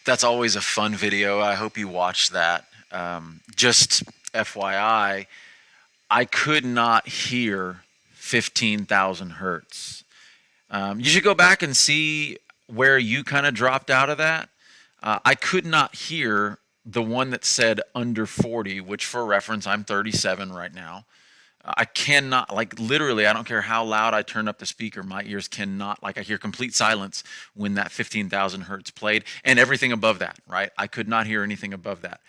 That's always a fun video. I hope you watched that. Just FYI, I could not hear 15,000 hertz. You should go back and see where you kind of dropped out of that. I could not hear the one that said under 40, which for reference, I'm 37 right now. I cannot, like literally, I don't care how loud I turn up the speaker, my ears cannot, like I hear complete silence when that 15,000 hertz played and everything above that, right? I could not hear anything above that.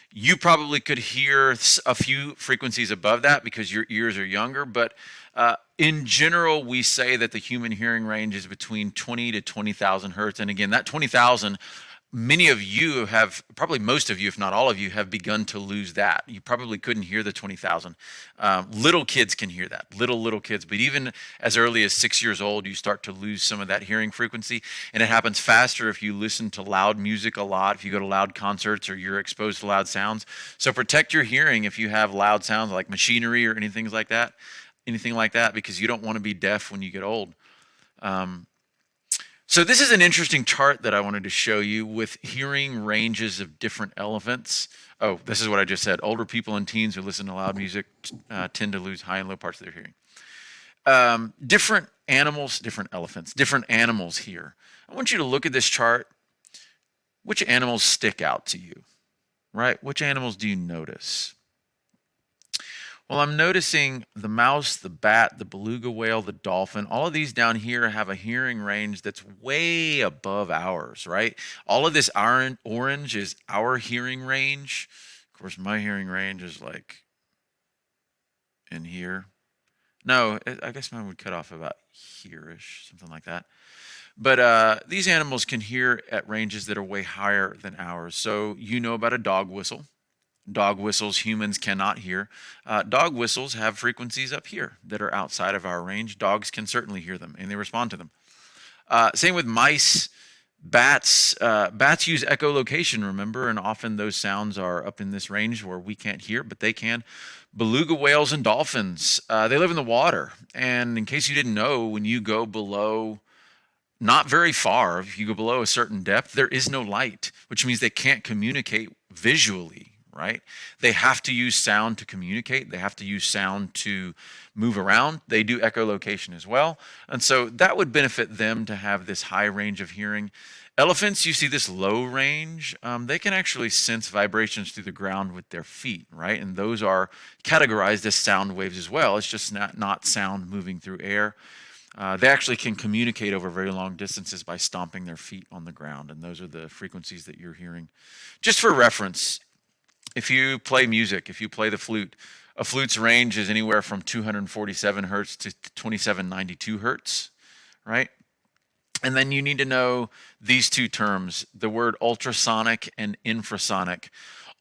You probably could hear a few frequencies above that because your ears are younger, but in general, we say that the human hearing range is between 20 to 20,000 hertz. And again, that 20,000, many of you have, probably most of you, if not all of you, have begun to lose that. You probably couldn't hear the 20,000. Little kids can hear that, little kids. But even as early as 6 years old, you start to lose some of that hearing frequency. And it happens faster if you listen to loud music a lot, if you go to loud concerts or you're exposed to loud sounds. So protect your hearing if you have loud sounds like machinery or anything like that, because you don't want to be deaf when you get old. So this is an interesting chart that I wanted to show you with hearing ranges of different elephants. Oh, this is what I just said. Older people and teens who listen to loud music tend to lose high and low parts of their hearing. Different animals, different elephants, different animals here. I want you to look at this chart. Which animals stick out to you, right? Which animals do you notice? Well, I'm noticing the mouse, the bat, the beluga whale, the dolphin, all of these down here have a hearing range that's way above ours, right? All of this orange is our hearing range. Of course, my hearing range is like in here. No, I guess mine would cut off about here-ish, something like that. But these animals can hear at ranges that are way higher than ours. So you know about a dog whistle. Dog whistles humans cannot hear. Dog whistles have frequencies up here that are outside of our range. Dogs can certainly hear them and they respond to them. Same with mice, bats. Bats use echolocation, remember, and often those sounds are up in this range where we can't hear, but they can. Beluga whales and dolphins, they live in the water. And in case you didn't know, when you go below not very far, if you go below a certain depth, there is no light, which means they can't communicate visually. Right? They have to use sound to communicate. They have to use sound to move around. They do echolocation as well. And so that would benefit them to have this high range of hearing. Elephants, you see this low range. They can actually sense vibrations through the ground with their feet, right? And those are categorized as sound waves as well. It's just not sound moving through air. They actually can communicate over very long distances by stomping their feet on the ground. And those are the frequencies that you're hearing. Just for reference, if you play music, if you play the flute, a flute's range is anywhere from 247 hertz to 2792 hertz, right? And then you need to know these two terms, the word ultrasonic and infrasonic.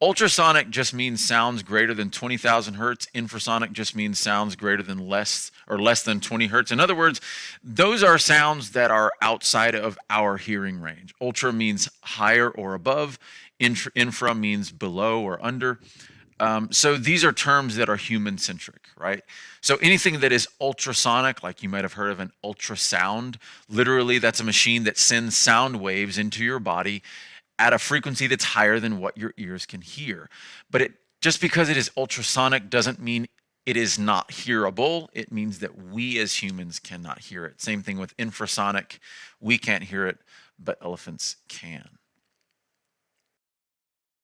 Ultrasonic just means sounds greater than 20,000 hertz. Infrasonic just means sounds greater than less than 20 hertz. In other words, those are sounds that are outside of our hearing range. Ultra means higher or above. Infra means below or under. So these are terms that are human-centric, right? So anything that is ultrasonic, like you might have heard of an ultrasound, literally that's a machine that sends sound waves into your body at a frequency that's higher than what your ears can hear. But just because it is ultrasonic doesn't mean it is not hearable. It means that we as humans cannot hear it. Same thing with infrasonic. We can't hear it, but elephants can.